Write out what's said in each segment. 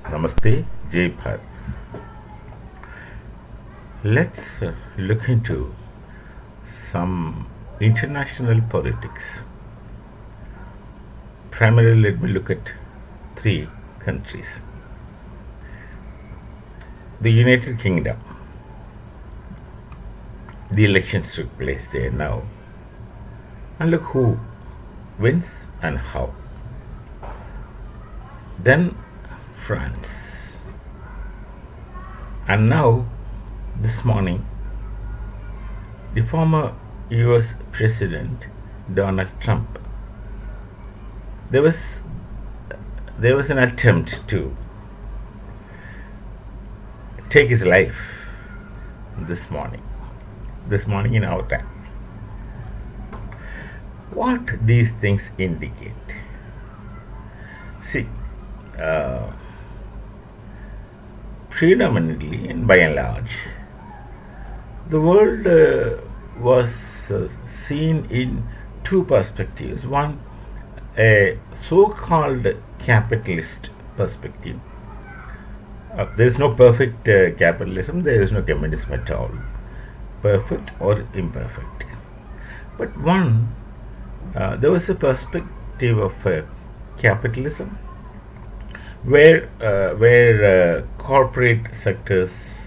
Namaste, Jai Bharat. Let's look into some international politics. Primarily, let me look at three countries. The United Kingdom. The elections took place there now. And look who wins and how. Then France. And now, this morning, the former US President Donald Trump. There was an attempt to take his life this morning in our time. What these things indicate? See, predominantly and by and large, the world was seen in two perspectives. One, a so-called capitalist perspective. There is no perfect capitalism, there is no communism at all, perfect or imperfect. But one, there was a perspective of capitalism where corporate sectors,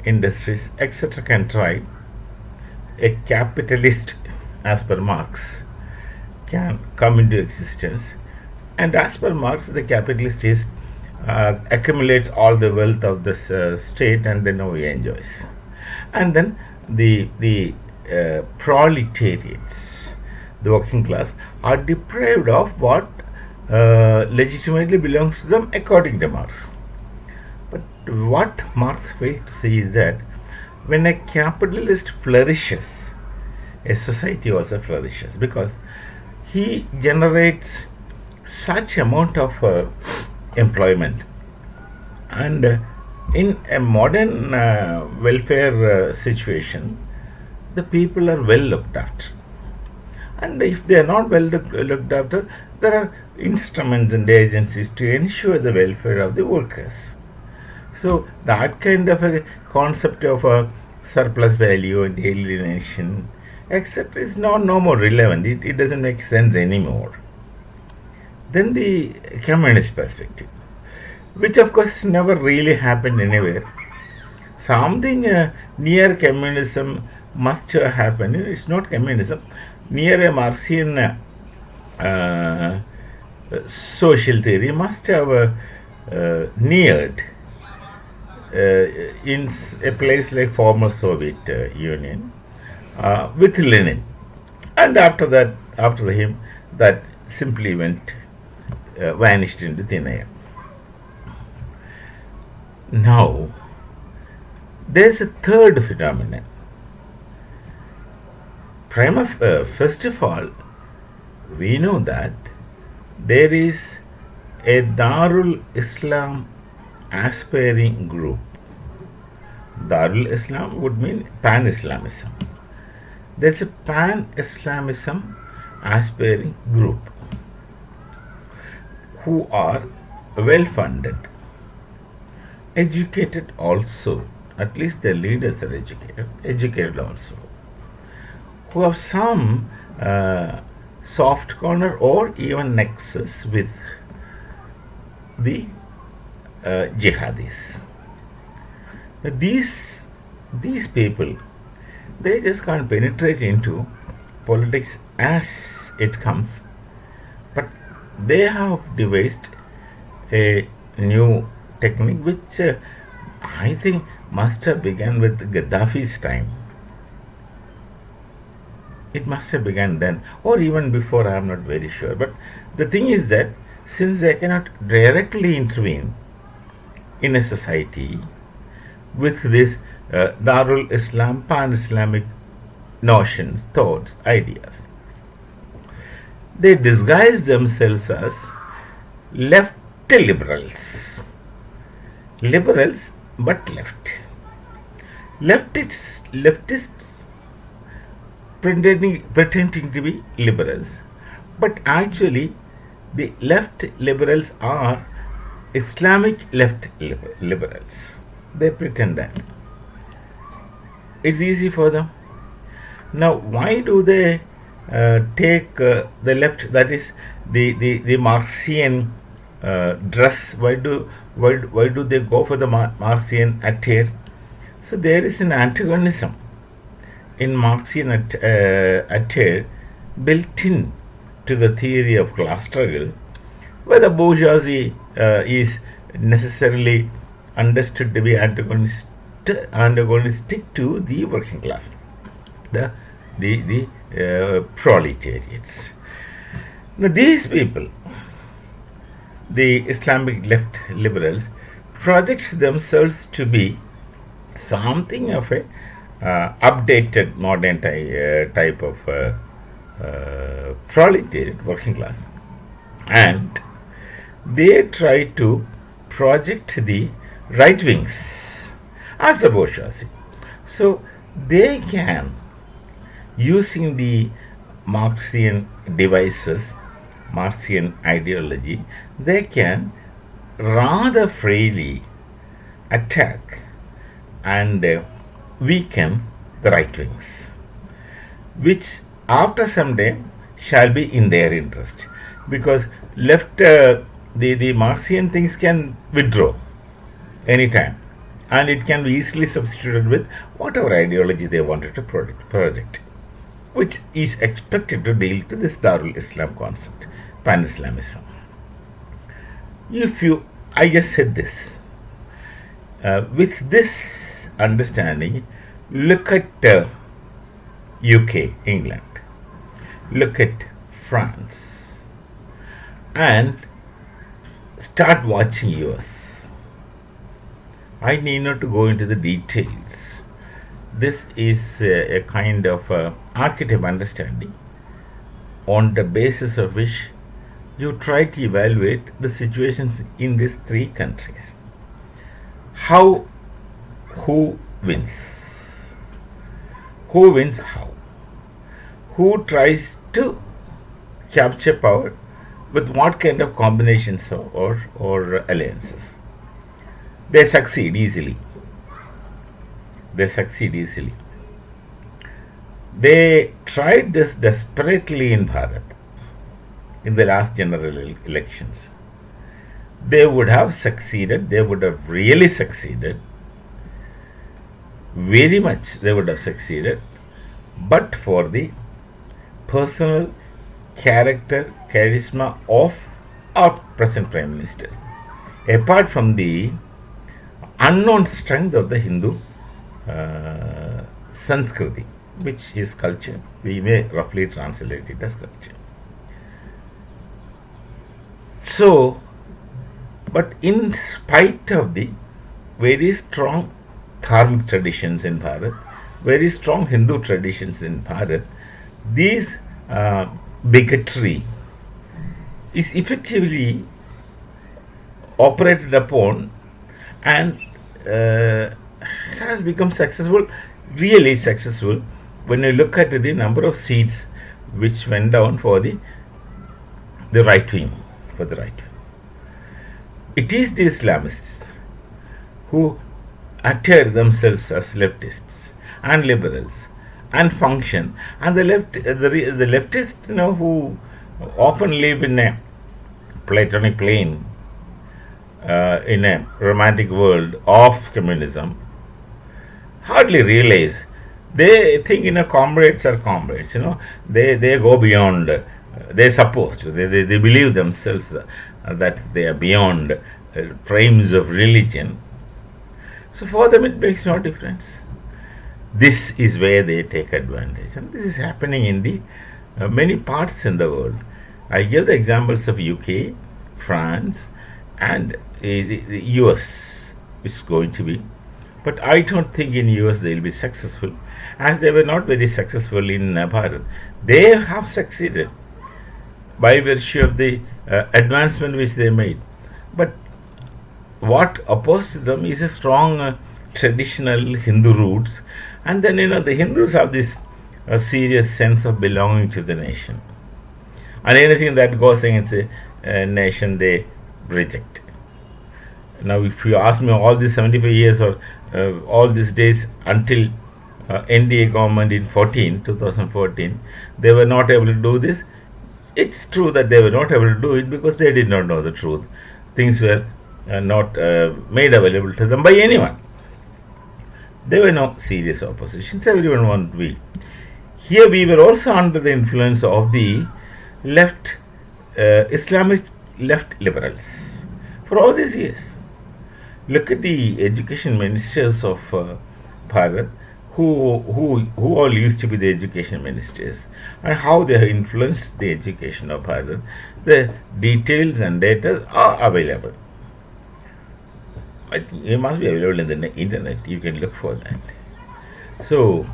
industries, etc. can try. A capitalist, as per Marx, can come into existence, and as per Marx, the capitalist is accumulates all the wealth of this state, and then he enjoys. And then the proletariats, the working class, are deprived of what legitimately belongs to them according to Marx. But what Marx failed to say is that when a capitalist flourishes, a society also flourishes, because he generates such amount of employment, and in a modern welfare situation, the people are well looked after. And if they are not well looked after, there are instruments and agencies to ensure the welfare of the workers. So that kind of a concept of a surplus value and alienation, etc., is no more relevant. It doesn't make sense anymore. Then the communist perspective, which of course never really happened anywhere. Something near communism must have happened. It's not communism. Near a Marxian social theory must have neared in a place like former Soviet Union with Lenin, and after him, that simply vanished into thin air. Now, there's a third phenomenon. First of all, we know that there is a Darul Islam aspiring group. Darul Islam would mean pan-Islamism. There's a pan-Islamism aspiring group who are well funded, educated also, at least their leaders are educated also, who have some soft corner or even nexus with the jihadis. These people, they just can't penetrate into politics as it comes, but they have devised a new technique which I think must have begun with Gaddafi's time. It must have begun then, or even before, I am not very sure. But the thing is that since they cannot directly intervene in a society with this Darul Islam, pan-Islamic notions, thoughts, ideas, they disguise themselves as left liberals. Liberals, but left. Leftists pretending to be liberals, but actually the left liberals are Islamic left liberals. They pretend that it's easy for them. Now, why do they take the left, that is the Marxian dress? Why do they go for the Marxian attire? So there is an antagonism in Marxian attire built in to the theory of class struggle, where the bourgeoisie is necessarily understood to be antagonistic to the working class, the proletariats. Now these people, the Islamic left liberals, project themselves to be something of a updated modern type of proletariat working class, and they try to project the right wings as the bourgeoisie. So they can, using the Marxian devices, Marxian ideology, they can rather freely attack and weaken the right wings, which after some time shall be in their interest, because left the Marxian things can withdraw anytime, and it can be easily substituted with whatever ideology they wanted to project, which is expected to deal to this Darul Islam concept, Pan Islamism. I just said this. With this understanding, look at UK, England, look at France, and start watching US. I need not to go into the details. This is a kind of archetype understanding on the basis of which you try to evaluate the situations in these three countries. Who wins? Who wins how? Who tries to capture power with what kind of combinations or alliances? They succeed easily. They tried this desperately in Bharat in the last general elections. They would have succeeded, they would have really succeeded, very much they would have succeeded, but for the personal character, charisma of our present Prime Minister, apart from the unknown strength of the Hindu Sanskriti, which is culture. We may roughly translate it as culture. So, but in spite of the very strong dharmic traditions in Bharat, very strong Hindu traditions in Bharat, these bigotry is effectively operated upon and has become successful, really successful, when you look at the number of seats which went down for the right wing, It is the Islamists who attire themselves as leftists and liberals and function, and the leftists, who often live in a Platonic plane, in a romantic world of communism, hardly realize. They think, comrades are comrades. They go beyond. They supposed to. They believe themselves that they are beyond frames of religion. So for them, it makes no difference. This is where they take advantage, and this is happening in the many parts in the world. I give the examples of UK, France, and the US is going to be, but I don't think in US they will be successful, as they were not very successful in Bharat. They have succeeded by virtue of the advancement which they made, but what opposed to them is a strong traditional Hindu roots, and then the Hindus have this serious sense of belonging to the nation, and anything that goes against a nation they reject. Now, if you ask me all these 75 years or all these days until NDA government in 2014, they were not able to do this. It's true that they were not able to do it because they did not know the truth. Things were not made available to them by anyone. There were no serious oppositions. Everyone wanted to be. Here we were also under the influence of the left, Islamic left liberals for all these years. Look at the education ministers of Bharat, who all used to be the education ministers, and how they have influenced the education of Bharat. The details and data are available. I think it must be available in the internet. You can look for that. So,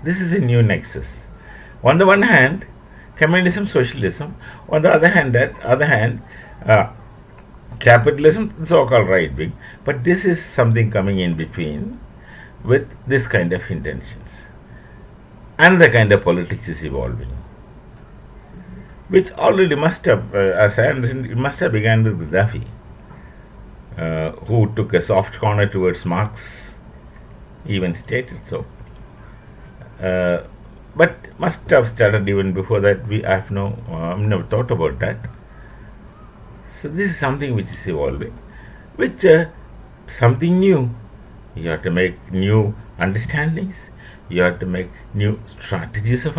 this is a new nexus. On the one hand, communism, socialism. On the other hand, capitalism, so-called right wing. But this is something coming in between with this kind of intentions. Another kind of politics is evolving, which already must have, as I understand, it must have begun with Gaddafi, who took a soft corner towards Marx, even stated so. But must have started even before that. I've never thought about that. So this is something which is evolving, which something new. You have to make new understandings. You have to make new strategies of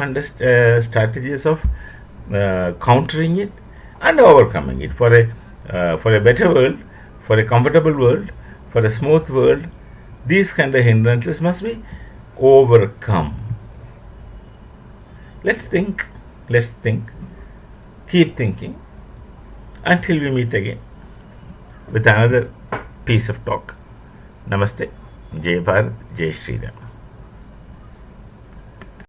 countering it and overcoming it for a better world, for a comfortable world, for a smooth world. These kind of hindrances must be overcome. Let's think, keep thinking until we meet again with another piece of talk. Namaste. Jai Bharat, Jai Shri Ram.